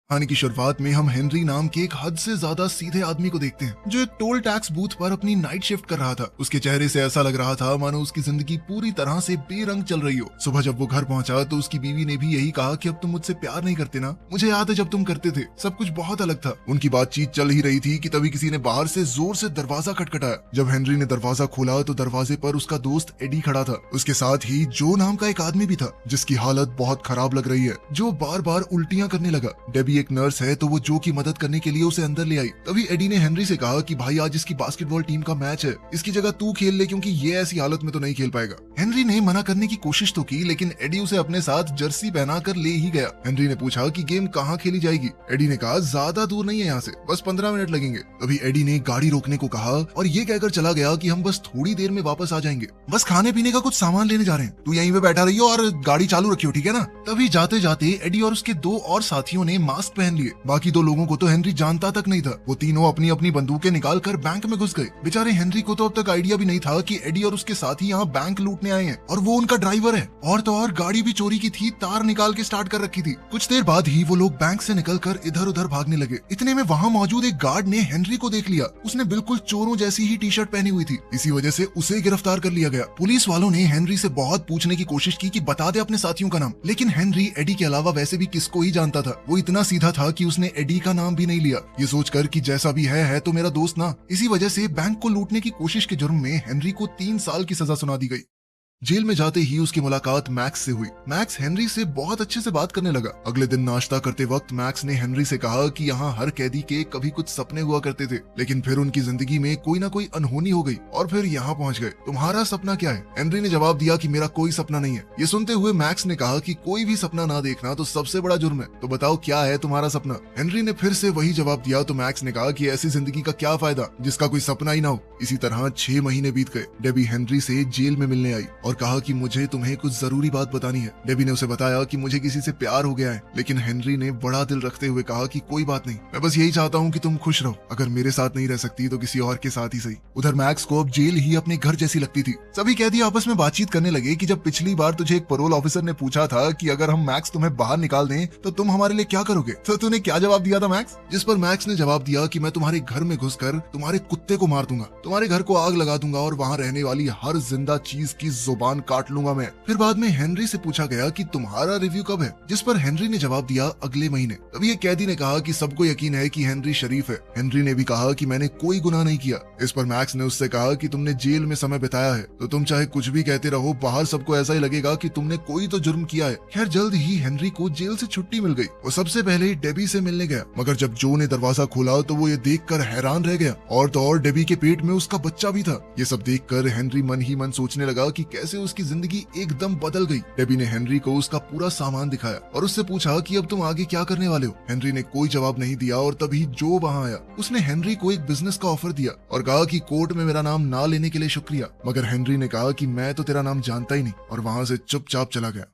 कहानी की शुरुआत में हम हेनरी नाम के एक हद से ज्यादा सीधे आदमी को देखते हैं जो एक टोल टैक्स बूथ पर अपनी नाइट शिफ्ट कर रहा था। उसके चेहरे से ऐसा लग रहा था मानो उसकी जिंदगी पूरी तरह से बेरंग चल रही हो। सुबह जब वो घर पहुंचा तो उसकी बीवी ने भी यही कहा कि अब तुम मुझसे प्यार नहीं करते ना, मुझे याद है जब तुम करते थे, सब कुछ बहुत अलग था। उनकी बातचीत चल ही रही थी कि तभी किसी ने बाहर से जोर से दरवाजा खटखटाया। जब हेनरी ने दरवाजा खोला तो दरवाजे पर उसका दोस्त एडी खड़ा था। उसके साथ ही जो नाम का एक आदमी भी था जिसकी हालत बहुत खराब लग रही है, जो बार बार उल्टियां करने लगा। डेबी एक नर्स है तो वो जो की मदद करने के लिए उसे अंदर ले आई। तभी एडी ने हेनरी से कहा कि भाई आज इसकी बास्केटबॉल टीम का मैच है, इसकी जगह तू खेल ले क्योंकि ये ऐसी हालत में तो नहीं खेल पाएगा। हेनरी ने मना करने की कोशिश तो की लेकिन एडी उसे अपने साथ जर्सी पहनाकर ले ही गया। हेनरी ने पूछा कि गेम कहाँ खेली जाएगी। एडी ने कहा ज्यादा दूर नहीं है यहाँ से, बस 15 मिनट लगेंगे। तभी एडी ने गाड़ी रोकने को कहा और ये कहकर चला गया कि हम बस थोड़ी देर में वापस आ जाएंगे, बस खाने पीने का कुछ सामान लेने जा रहे हैं, तू यहीं पे बैठा रहियो और गाड़ी चालू रखियो, ठीक है ना। तभी जाते जाते एडी और उसके दो और साथियों ने मास्क पहन लिए। बाकी दो लोगों को तो हेनरी जानता तक नहीं था। वो तीनों अपनी अपनी बंदूकें निकालकर बैंक में घुस गए। बेचारे हेनरी को तो अब तक आइडिया भी नहीं था कि एडी और उसके साथी यहाँ बैंक लूटने आए हैं और वो उनका ड्राइवर है। और तो और गाड़ी भी चोरी की थी, तार निकाल के स्टार्ट कर रखी थी। कुछ देर बाद ही वो लोग बैंक से निकलकर इधर उधर भागने लगे। इतने में वहाँ मौजूद एक गार्ड ने हेनरी को देख लिया। उसने बिल्कुल चोरों जैसी ही टी शर्ट पहनी हुई थी, इसी वजह से उसे गिरफ्तार कर लिया गया। पुलिस वालों ने हेनरी से बहुत पूछने की कोशिश की कि बता दे अपने साथियों का नाम, लेकिन हेनरी एडी के अलावा वैसे भी किसको ही जानता था। वो इतना सीधा था कि उसने एडी का नाम भी नहीं लिया, ये सोचकर कि जैसा भी है तो मेरा दोस्त ना। इसी वजह से बैंक को लूटने की कोशिश के जुर्म में हेनरी को 3 साल की सजा सुना दी गई। जेल में जाते ही उसकी मुलाकात मैक्स से हुई। मैक्स हेनरी से बहुत अच्छे से बात करने लगा। अगले दिन नाश्ता करते वक्त मैक्स ने हेनरी से कहा कि यहाँ हर कैदी के कभी कुछ सपने हुआ करते थे, लेकिन फिर उनकी जिंदगी में कोई ना कोई अनहोनी हो गई और फिर यहाँ पहुँच गए। तुम्हारा सपना क्या है? हेनरी ने जवाब दिया कि मेरा कोई सपना नहीं है। ये सुनते हुए मैक्स ने कहा कि कोई भी सपना ना देखना तो सबसे बड़ा जुर्म है, तो बताओ क्या है तुम्हारा सपना? हेनरी ने फिर से वही जवाब दिया तो मैक्स ने कहा कि ऐसी जिंदगी का क्या फायदा जिसका कोई सपना ही ना हो। इसी तरह 6 महीने बीत गए। डेबी हेनरी से जेल में मिलने आई और कहा कि मुझे तुम्हें कुछ जरूरी बात बतानी है। डेबी ने उसे बताया कि मुझे किसी से प्यार हो गया है, लेकिन हेनरी ने बड़ा दिल रखते हुए कहा कि कोई बात नहीं, मैं बस यही चाहता हूँ कि तुम खुश रहो, अगर मेरे साथ नहीं रह सकती तो किसी और के साथ ही सही। उधर मैक्स को अब जेल ही अपने घर जैसी लगती थी। सभी कैदी आपस में बातचीत करने लगे कि जब पिछली बार तुझे एक पैरोल ऑफिसर ने पूछा था कि अगर हम मैक्स तुम्हें बाहर निकाल दें तो तुम हमारे लिए क्या करोगे, तो तूने क्या जवाब दिया था मैक्स? जिस पर मैक्स ने जवाब दिया कि मैं तुम्हारे घर में घुसकर तुम्हारे कुत्ते को मार दूंगा, तुम्हारे घर को आग लगा दूंगा और वहाँ रहने वाली हर जिंदा चीज की जुबान काट लूंगा मैं। फिर बाद में हेनरी से पूछा गया कि तुम्हारा रिव्यू कब है, जिस पर हेनरी ने जवाब दिया अगले महीने। तभी एक कैदी ने कहा कि सबको यकीन है कि हेनरी शरीफ है। हेनरी ने भी कहा कि मैंने कोई गुनाह नहीं किया। इस पर मैक्स ने उससे कहा कि तुमने जेल में समय बिताया है तो तुम चाहे कुछ भी कहते रहो, बाहर सबको ऐसा ही लगेगा कि तुमने कोई तो जुर्म किया है। खैर जल्द ही हेनरी को जेल से छुट्टी मिल गई। वो सबसे पहले डेबी से मिलने गया, मगर जब जो ने दरवाजा खोला तो वो ये देखकर हैरान रह गया और तो और डेबी के पेट में उसका बच्चा भी था। ये सब देखकर हेनरी मन ही मन सोचने लगा कि कैसे उसकी जिंदगी एकदम बदल गई। डेबी ने हेनरी को उसका पूरा सामान दिखाया और उससे पूछा कि अब तुम आगे क्या करने वाले हो। हेनरी ने कोई जवाब नहीं दिया और तभी जो वहां आया उसने हेनरी को एक बिजनेस का ऑफर दिया और कहा कि कोर्ट में मेरा नाम ना लेने के लिए शुक्रिया। मगर हेनरी ने कहा कि मैं तो तेरा नाम जानता ही नहीं और वहां से चुपचाप चला गया।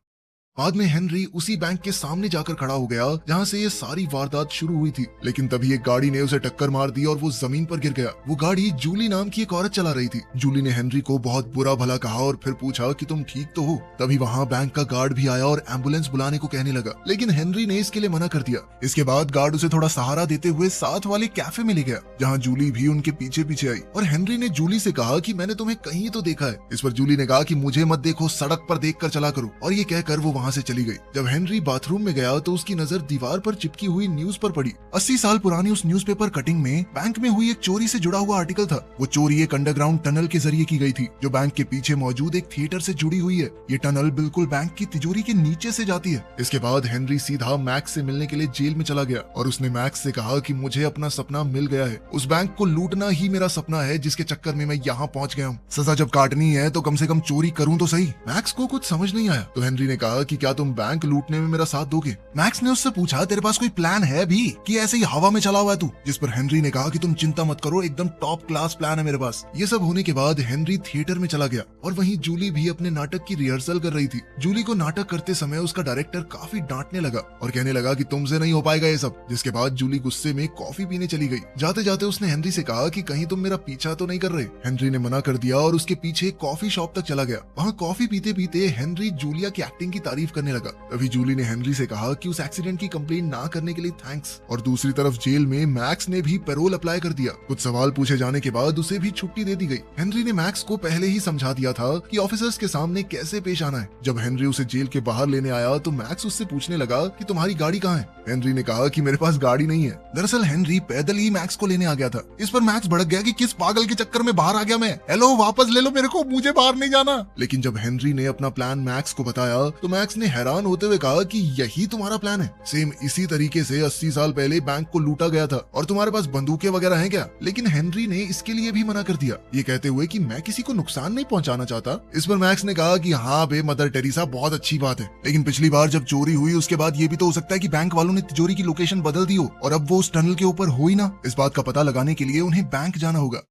बाद में हेनरी उसी बैंक के सामने जाकर खड़ा हो गया जहां से ये सारी वारदात शुरू हुई थी, लेकिन तभी एक गाड़ी ने उसे टक्कर मार दी और वो जमीन पर गिर गया। वो गाड़ी जूली नाम की एक औरत चला रही थी। जूली ने हेनरी को बहुत बुरा भला कहा और फिर पूछा कि तुम ठीक तो हो। तभी वहां बैंक का गार्ड भी आया और एम्बुलेंस बुलाने को कहने लगा, लेकिन हेनरी ने इसके लिए मना कर दिया। इसके बाद गार्ड उसे थोड़ा सहारा देते हुए साथ वाले कैफे में ले गया जहाँ जूली भी उनके पीछे पीछे आई और हेनरी ने जूली से कहा कि मैंने तुम्हें कहीं तो देखा है। इस पर जूली ने कहा कि मुझे मत देखो, सड़क पर देख कर चला करो, और ये कहकर वो वहां से चली गई। जब हेनरी बाथरूम में गया तो उसकी नजर दीवार पर चिपकी हुई न्यूज पर पड़ी। 80 साल पुरानी उस न्यूज़पेपर कटिंग में बैंक में हुई एक चोरी से जुड़ा हुआ आर्टिकल था। वो चोरी एक अंडरग्राउंड टनल के जरिए की गई थी जो बैंक के पीछे मौजूद एक थिएटर से जुड़ी हुई है। ये टनल बिल्कुल बैंक की तिजोरी के नीचे से जाती है। इसके बाद हेनरी सीधा मैक्स से मिलने के लिए जेल में चला गया और उसने मैक्स से कहा कि मुझे अपना सपना मिल गया है, उस बैंक को लूटना ही मेरा सपना है जिसके चक्कर में मैं यहाँ पहुँच गया हूँ। सजा जब काटनी है तो कम से कम चोरी करूँ तो सही। मैक्स को कुछ समझ नहीं आया तो हेनरी ने कहा कि क्या तुम बैंक लूटने में मेरा साथ दोगे? मैक्स ने उससे पूछा तेरे पास कोई प्लान है भी कि ऐसे ही हवा में चला हुआ है तू? जिस पर हेनरी ने कहा कि तुम चिंता मत करो, एकदम टॉप क्लास प्लान है मेरे पास। ये सब होने के बाद हेनरी थिएटर में चला गया और वहीं जूली भी अपने नाटक की रिहर्सल कर रही थी। जूली को नाटक करते समय उसका डायरेक्टर काफी डांटने लगा और कहने लगा कि तुमसे नहीं हो पाएगा ये सब। जिसके बाद जूली गुस्से में कॉफी पीने चली गई। जाते जाते उसने हेनरी से कहा कि कहीं तुम मेरा पीछा तो नहीं कर रहे। हेनरी ने मना कर दिया और उसके पीछे कॉफी शॉप तक चला गया। वहाँ कॉफी पीते पीते हेनरी जूलिया की एक्टिंग की तारीफ तारीफ करने लगा। तभी जूली ने हेनरी से कहा कि उस एक्सीडेंट की कंप्लेंट ना करने के लिए थैंक्स। और दूसरी तरफ जेल में मैक्स ने भी पैरोल अप्लाई कर दिया। कुछ सवाल पूछे जाने के बाद उसे भी छुट्टी दे दी गई। हेनरी ने मैक्स को पहले ही समझा दिया था कि ऑफिसर्स के सामने कैसे पेश आना है। जब हेनरी उसे जेल के बाहर लेने आया तो मैक्स उससे पूछने लगा कि तुम्हारी गाड़ी कहाँ है। हेनरी ने कहा कि मेरे पास गाड़ी नहीं है। दरअसल हेनरी पैदल ही मैक्स को लेने आ गया था। इस पर मैक्स भड़क गया कि किस पागल के चक्कर में बाहर आ गया मैं, हेलो वापस ले लो मेरे को, मुझे बाहर नहीं जाना। लेकिन जब हेनरी ने अपना प्लान मैक्स को बताया तो मैक्स ने हैरान होते हुए कहा कि यही तुम्हारा प्लान है? सेम इसी तरीके से 80 साल पहले बैंक को लूटा गया था और तुम्हारे पास बंदूकें वगैरह हैं क्या? लेकिन हेनरी ने इसके लिए भी मना कर दिया, ये कहते हुए कि मैं किसी को नुकसान नहीं पहुंचाना चाहता। इस पर मैक्स ने कहा कि हाँ बे मदर टेरेसा, बहुत अच्छी बात है, लेकिन पिछली बार जब चोरी हुई उसके बाद ये भी तो हो सकता है कि बैंक वालों ने तिजोरी की लोकेशन बदल दी हो और अब वो उस टनल के ऊपर हो ही ना। इस बात का पता लगाने के लिए उन्हें बैंक जाना होगा।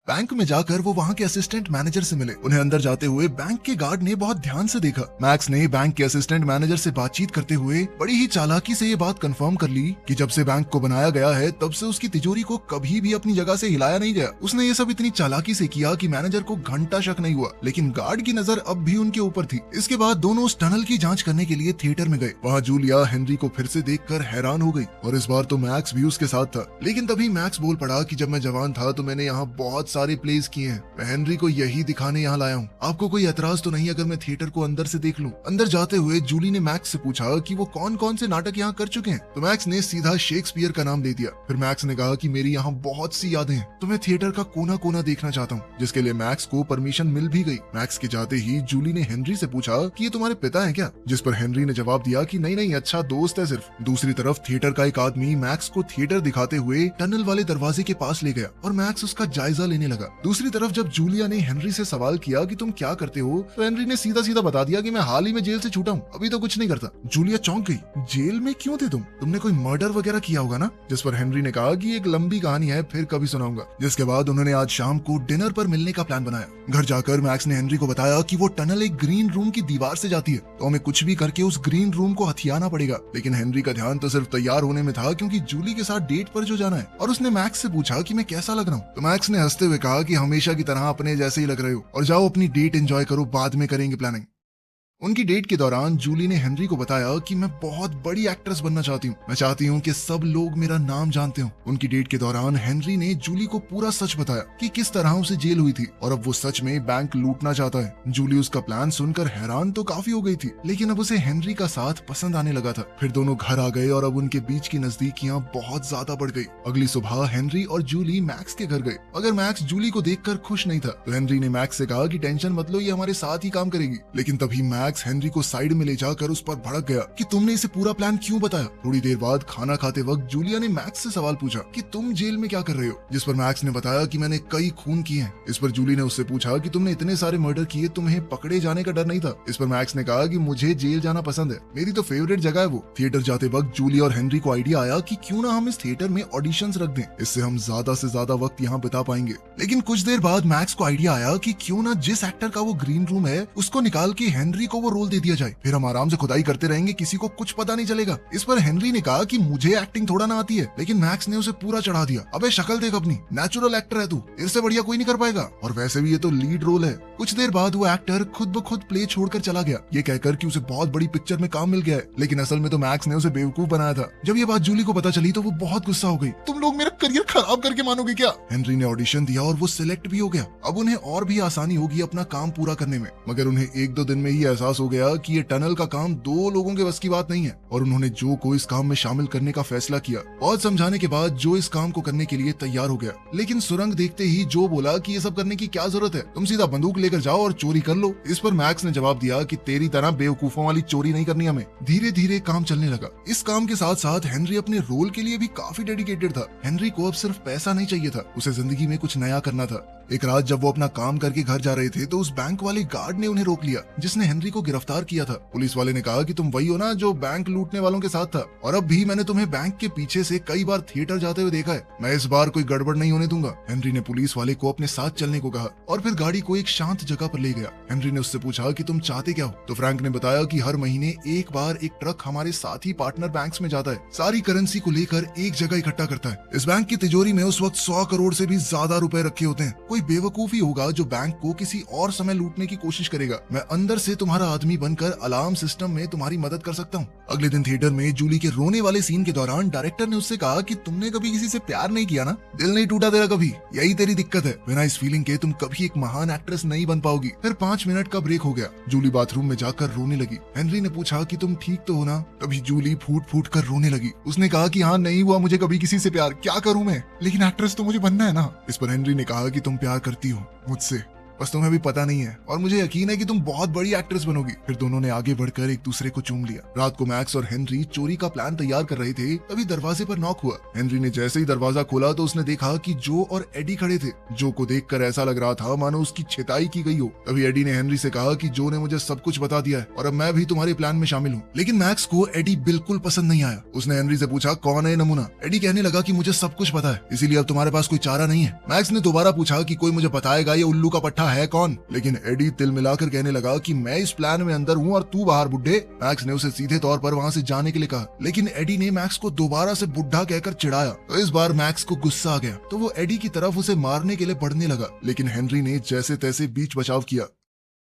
बैंक में जाकर वो वहाँ के असिस्टेंट मैनेजर से मिले। उन्हें अंदर जाते हुए बैंक के गार्ड ने बहुत ध्यान से देखा। मैक्स ने बैंक के असिस्टेंट मैनेजर से बातचीत करते हुए बड़ी ही चालाकी से ये बात कंफर्म कर ली कि जब से बैंक को बनाया गया है तब से उसकी तिजोरी को कभी भी अपनी जगह से हिलाया नहीं गया। उसने ये सब इतनी चालाकी से किया कि मैनेजर को घंटा शक नहीं हुआ, लेकिन गार्ड की नजर अब भी उनके ऊपर थी। इसके बाद दोनों उस टनल की जाँच करने के लिए थिएटर में गए। वहाँ जूलिया हेनरी को फिर से देखकर हैरान हो गई और इस बार तो मैक्स भी उसके साथ था। लेकिन तभी मैक्स बोल पड़ा कि जब मैं जवान था तो मैंने यहाँ बहुत सारे प्लेस किए हैं, मैं हेनरी को यही दिखाने यहाँ लाया हूँ। आपको कोई एतराज तो नहीं अगर मैं थिएटर को अंदर से देख लूं? अंदर जाते हुए जूली ने मैक्स से पूछा कि वो कौन कौन से नाटक यहाँ कर चुके हैं, तो मैक्स ने सीधा शेक्सपियर का नाम ले दिया। फिर मैक्स ने कहा कि मेरी यहाँ बहुत सी यादें हैं, तो मैं थिएटर का कोना कोना देखना चाहता हूँ, जिसके लिए मैक्स को परमिशन मिल भी गई। मैक्स के जाते ही जूली ने हेनरी से पूछा कि ये तुम्हारे पिता हैं क्या? जिस पर हेनरी ने जवाब दिया कि नहीं नहीं, अच्छा दोस्त है सिर्फ। दूसरी तरफ थिएटर का एक आदमी मैक्स को थिएटर दिखाते हुए टनल वाले दरवाजे के पास ले गया और मैक्स उसका जायजा लेने लगा। दूसरी तरफ जब जूलिया ने हेनरी से सवाल किया कि तुम क्या करते हो, तो हेनरी ने सीधा सीधा बता दिया कि मैं हाल ही में जेल से छूटा हूँ, अभी तो कुछ नहीं करता। जूलिया चौंक गई, जेल में क्यों थे तुमने कोई मर्डर वगैरह किया होगा ना? जिस पर हेनरी ने कहा कि एक लंबी कहानी है, फिर कभी सुनाऊंगा। जिसके बाद उन्होंने आज शाम को डिनर पर मिलने का प्लान बनाया। घर जाकर मैक्स ने हेनरी को बताया कि वो टनल एक ग्रीन रूम की दीवार से जाती है, तो हमें कुछ भी करके उस ग्रीन रूम को हथियाना पड़ेगा। लेकिन हेनरी का ध्यान तो सिर्फ तैयार होने में था, क्योंकि जूली के साथ डेट पर जो जाना है, और उसने मैक्स से पूछा कि मैं कैसा लग रहा हूँ। तो मैक्स ने हंसते हुए कहा कि हमेशा की तरह अपने जैसे ही लग रहे हो, और जाओ अपनी डेट एंजॉय करो, बाद में करेंगे प्लानिंग। उनकी डेट के दौरान जूली ने हेनरी को बताया कि मैं बहुत बड़ी एक्ट्रेस बनना चाहती हूँ, मैं चाहती हूँ कि सब लोग मेरा नाम जानते हो। उनकी डेट के दौरान हेनरी ने जूली को पूरा सच बताया कि किस तरह उसे जेल हुई थी और अब वो सच में बैंक लूटना चाहता है। जूली उसका प्लान सुनकर हैरान तो काफी हो गई थी, लेकिन अब उसे हेनरी का साथ पसंद आने लगा था। फिर दोनों घर आ गए और अब उनके बीच की नजदीकियां बहुत ज्यादा बढ़ गई। अगली सुबह हेनरी और जूली मैक्स के घर गए। अगर मैक्स जूली को देखकर खुश नहीं था तो हेनरी ने मैक्स से कहा कि टेंशन मत लो, ये हमारे साथ ही काम करेगी। लेकिन तभी मैक्स हेनरी को साइड में ले जाकर उस पर भड़क गया कि तुमने इसे पूरा प्लान क्यों बताया। थोड़ी देर बाद खाना खाते वक्त जूलिया ने मैक्स से सवाल पूछा कि तुम जेल में क्या कर रहे हो, जिस पर मैक्स ने बताया कि मैंने कई खून किए हैं। इस पर जूली ने उससे पूछा कि तुमने इतने सारे मर्डर किए, तुम्हें पकड़े जाने का डर नहीं था? इस पर मैक्स ने कहा कि मुझे जेल जाना पसंद है, मेरी तो फेवरेट जगह है वो। थिएटर जाते वक्त जूली और हेनरी को आइडिया आया कि क्यों ना हम इस थिएटर में ऑडिशंस रख दें, इससे हम ज्यादा से ज्यादा वक्त यहाँ बिता पाएंगे। लेकिन कुछ देर बाद मैक्स को आइडिया आया कि क्यों ना जिस एक्टर का वो ग्रीन रूम है उसको निकाल के हेनरी को वो रोल दे दिया जाए, फिर हम आराम से खुदाई करते रहेंगे, किसी को कुछ पता नहीं चलेगा। इस पर हेनरी ने कहा कि मुझे एक्टिंग थोड़ा ना आती है, लेकिन मैक्स ने उसे पूरा चढ़ा दिया। अबे शक्ल देख अपनी, नेचुरल एक्टर है तू, इससे बढ़िया कोई नहीं कर पाएगा, और वैसे भी ये तो लीड रोल है। कुछ देर बाद वो एक्टर खुद ब खुद प्ले छोड़कर चला गया, ये कहकर कि उसे बहुत बड़ी पिक्चर में काम मिल गया है, लेकिन असल में तो मैक्स ने उसे बेवकूफ बनाया था। जब ये बात जूली को पता चली तो वो बहुत गुस्सा हो गई। तुम लोग मेरा करियर खराब करके मानोगे क्या? हेनरी ने ऑडिशन दिया और वो सिलेक्ट भी हो गया। अब उन्हें और भी आसानी होगी अपना काम पूरा करने में, मगर उन्हें 1-2 दिन में ही एहसास हो गया कि ये टनल का काम 2 लोगों के बस की बात नहीं है, और उन्होंने जो को इस काम में शामिल करने का फैसला किया। बहुत समझाने के बाद जो इस काम को करने के लिए तैयार हो गया, लेकिन सुरंग देखते ही जो बोला कि ये सब करने की क्या जरूरत है, तुम सीधा बंदूक लेकर जाओ और चोरी कर लो। इस पर मैक्स ने जवाब दिया कि तेरी तरह बेवकूफों वाली चोरी नहीं करनी हमें। धीरे धीरे काम चलने लगा। इस काम के साथ साथ हेनरी अपने रोल के लिए भी काफी डेडिकेटेड था। हेनरी को अब सिर्फ पैसा नहीं चाहिए था, उसे जिंदगी में कुछ नया करना था। एक रात जब वो अपना काम करके घर जा रहे थे तो उस बैंक वाले गार्ड ने उन्हें रोक लिया, जिसने हेनरी को गिरफ्तार किया था। पुलिस वाले ने कहा कि तुम वही हो ना जो बैंक लूटने वालों के साथ था, और अब भी मैंने तुम्हें बैंक के पीछे से कई बार थिएटर जाते हुए देखा है, मैं इस बार कोई गड़बड़ नहीं होने दूंगा। हेनरी ने पुलिस वाले को अपने साथ चलने को कहा और फिर गाड़ी को एक शांत जगह पर ले गया। हेनरी ने उससे पूछा कि तुम चाहते क्या हो, तो फ्रैंक ने बताया कि हर महीने एक बार एक ट्रक हमारे साथी पार्टनर बैंक्स में जाता है, सारी करेंसी को लेकर एक जगह इकट्ठा करता है। इस बैंक की तिजोरी में उस वक्त 100 करोड़ से भी ज्यादा रुपए रखे होते हैं। कोई कोई बेवकूफ ही होगा जो बैंक को किसी और समय लूटने की कोशिश करेगा। मैं अंदर से तुम्हारा आदमी बनकर अलार्म सिस्टम में तुम्हारी मदद कर सकता हूँ। अगले दिन थिएटर में जूली के रोने वाले सीन के दौरान डायरेक्टर ने उससे कहा कि तुमने कभी किसी से प्यार नहीं किया ना, दिल नहीं टूटा तेरा कभी, यही तेरी दिक्कत है। बिना इस फीलिंग के तुम कभी एक महान एक्ट्रेस नहीं बन पाओगी। फिर 5 मिनट का ब्रेक हो गया। जूली बाथरूम में जाकर रोने लगी। हेनरी ने पूछा कि तुम ठीक तो हो ना? तभी जूली फूट फूट कर रोने लगी। उसने कहा कि हाँ, नहीं हुआ मुझे कभी किसी से प्यार, क्या करूं मैं, लेकिन एक्ट्रेस तो मुझे बनना है ना। इस पर हेनरी ने कहा कि तुम प्यार करती हो मुझसे, बस तुम्हें भी पता नहीं है, और मुझे यकीन है कि तुम बहुत बड़ी एक्ट्रेस बनोगी। फिर दोनों ने आगे बढ़कर एक दूसरे को चूम लिया। रात को मैक्स और हेनरी चोरी का प्लान तैयार कर रहे थे, तभी दरवाजे पर नॉक हुआ। हेनरी ने जैसे ही दरवाजा खोला तो उसने देखा कि जो और एडी खड़े थे। जो को देखकर ऐसा लग रहा था मानो उसकी छिताई की गई हो। तभी एडी ने हेनरी से कहा कि जो ने मुझे सब कुछ बता दिया है और अब मैं भी तुम्हारे प्लान में शामिल हूँ। लेकिन मैक्स को एडी बिल्कुल पसंद नहीं आया। उसने हेनरी से पूछा, कौन है नमूना? एडी कहने लगा कि मुझे सब कुछ पता है, इसीलिए अब तुम्हारे पास कोई चारा नहीं है। मैक्स ने दोबारा पूछा कि कोई मुझे बताएगा ये उल्लू का पट्टा है कौन? लेकिन एडी तिल मिलाकर कहने लगा कि मैं इस प्लान में अंदर हूँ और तू बाहर बुड्ढे। मैक्स ने उसे सीधे तौर पर वहाँ से जाने के लिए कहा, लेकिन एडी ने मैक्स को दोबारा से बुड्ढा कहकर चिढ़ाया। तो इस बार मैक्स को गुस्सा आ गया, तो वो एडी की तरफ उसे मारने के लिए बढ़ने लगा, लेकिन हेनरी ने जैसे तैसे बीच बचाव किया।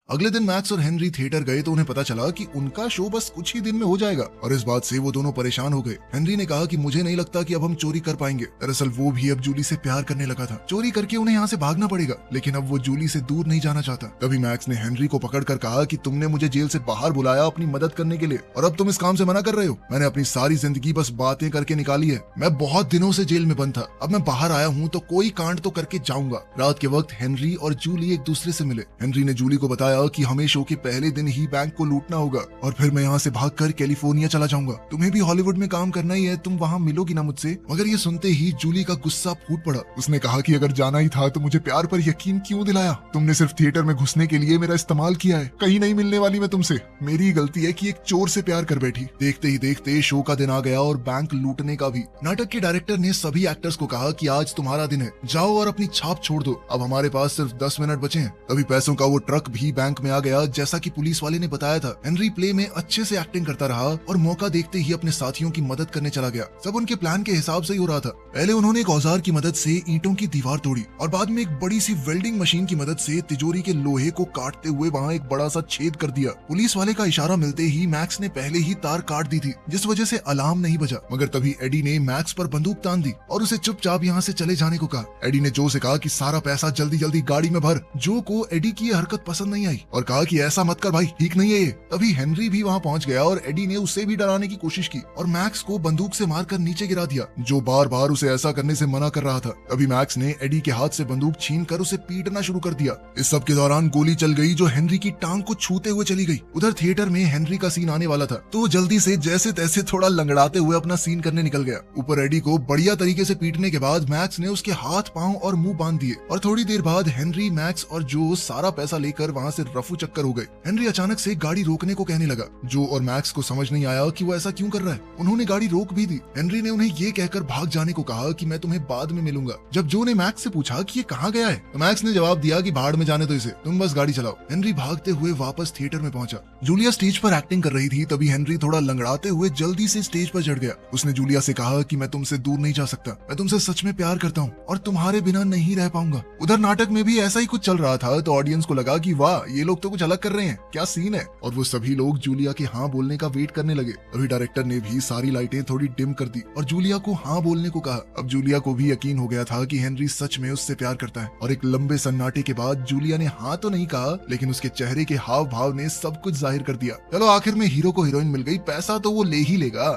अगले दिन मैक्स और हेनरी थिएटर गए तो उन्हें पता चला कि उनका शो बस कुछ ही दिन में हो जाएगा, और इस बात से वो दोनों परेशान हो गए। हेनरी ने कहा कि मुझे नहीं लगता कि अब हम चोरी कर पाएंगे। दरअसल वो भी अब जूली से प्यार करने लगा था। चोरी करके उन्हें यहाँ से भागना पड़ेगा, लेकिन अब वो जूली से दूर नहीं जाना चाहता। तभी मैक्स ने हेनरी को पकड़कर कहा कि तुमने मुझे जेल से बाहर बुलाया अपनी मदद करने के लिए, और अब तुम इस काम से मना कर रहे हो। मैंने अपनी सारी जिंदगी बस बातें करके निकाली है। मैं बहुत दिनों से जेल में बंद था, अब मैं बाहर आया हूँ तो कोई कांड तो करके जाऊंगा। रात के वक्त हेनरी और जूली एक दूसरे से मिले। हेनरी ने जूली को बताया कि हमें शो के पहले दिन ही बैंक को लूटना होगा और फिर मैं यहाँ से भागकर कैलिफोर्निया चला जाऊंगा। तुम्हें भी हॉलीवुड में काम करना ही है, तुम वहाँ मिलोगी ना मुझसे? मगर ये सुनते ही जूली का गुस्सा फूट पड़ा। उसने कहा कि अगर जाना ही था तो मुझे प्यार पर यकीन क्यों दिलाया? तुमने सिर्फ थिएटर में घुसने के लिए मेरा इस्तेमाल किया है। कहीं नहीं मिलने वाली मैं तुमसे। मेरी गलती है कि एक चोर से प्यार कर बैठी। देखते ही देखते शो का दिन आ गया और बैंक लूटने का भी। नाटक के डायरेक्टर ने सभी एक्टर्स को कहा कि आज तुम्हारा दिन है, जाओ और अपनी छाप छोड़ दो। अब हमारे पास सिर्फ 10 मिनट बचे हैं। तभी पैसों का वो ट्रक भी बैंक में आ गया, जैसा कि पुलिस वाले ने बताया था। हेनरी प्ले में अच्छे से एक्टिंग करता रहा और मौका देखते ही अपने साथियों की मदद करने चला गया। सब उनके प्लान के हिसाब से ही हो रहा था। पहले उन्होंने एक औजार की मदद से ईंटों की दीवार तोड़ी और बाद में एक बड़ी सी वेल्डिंग मशीन की मदद से तिजोरी के लोहे को काटते हुए वहाँ एक बड़ा सा छेद कर दिया। पुलिस वाले का इशारा मिलते ही मैक्स ने पहले ही तार काट दी थी, जिस वजह से अलार्म नहीं बजा। मगर तभी एडी ने मैक्स पर बंदूक तान दी और उसे चुपचाप यहाँ से चले जाने को कहा। एडी ने जो से कहा कि सारा पैसा जल्दी जल्दी गाड़ी में भर। जो को एडी की हरकत पसंद नहीं आई और कहा कि ऐसा मत कर भाई, ठीक नहीं है ये। तभी हेनरी भी वहाँ पहुँच गया और एडी ने उसे भी डराने की कोशिश की और मैक्स को बंदूक से मारकर नीचे गिरा दिया, जो बार बार उसे ऐसा करने से मना कर रहा था। तभी मैक्स ने एडी के हाथ से बंदूक छीनकर उसे पीटना शुरू कर दिया। इस सब के दौरान गोली चल गई जो हेनरी की टांग को छूते हुए चली गई। उधर थिएटर में हेनरी का सीन आने वाला था, तो जल्दी से जैसे तैसे थोड़ा लंगड़ाते हुए अपना सीन करने निकल गया। ऊपर एडी को बढ़िया तरीके से पीटने के बाद मैक्स ने उसके हाथ पांव और मुंह बांध दिए और थोड़ी देर बाद हेनरी, मैक्स और जो सारा पैसा लेकर वहाँ से रफू चक्कर हो गए। हेनरी अचानक से गाड़ी रोकने को कहने लगा। जो और मैक्स को समझ नहीं आया कि वो ऐसा क्यों कर रहा है। उन्होंने गाड़ी रोक भी दी। हेनरी ने उन्हें ये कहकर भाग जाने को कहा कि मैं तुम्हें बाद में मिलूंगा। जब जो ने मैक्स से पूछा कि ये कहाँ गया है, तो मैक्स ने जवाब दिया कि भाड़ में जाने दो इसे, तुम बस गाड़ी चलाओ। हेनरी भागते हुए वापस थिएटर में पहुंचा। जूलिया स्टेज पर एक्टिंग कर रही थी, तभी हेनरी थोड़ा लंगड़ाते हुए जल्दी से स्टेज पर चढ़ गया। उसने जूलिया से कहा कि मैं तुमसे दूर नहीं जा सकता, मैं तुमसे सच में प्यार करता हूँ और तुम्हारे बिना नहीं रह पाऊंगा। उधर नाटक में भी ऐसा ही कुछ चल रहा था, तो ऑडियंस को लगा कि वाह, ये लोग तो कुछ अलग कर रहे हैं, क्या सीन है। और वो सभी लोग जूलिया के हाँ बोलने का वेट करने लगे। अभी डायरेक्टर ने भी सारी लाइटें थोड़ी डिम कर दी और जूलिया को हाँ बोलने को कहा। अब जूलिया को भी यकीन हो गया था कि हेनरी सच में उससे प्यार करता है, और एक लंबे सन्नाटे के बाद जूलिया ने हाँ तो नहीं कहा, लेकिन उसके चेहरे के हाव भाव ने सब कुछ जाहिर कर दिया। चलो, आखिर में हीरो को हीरोइन मिल गई, पैसा तो वो ले ही लेगा।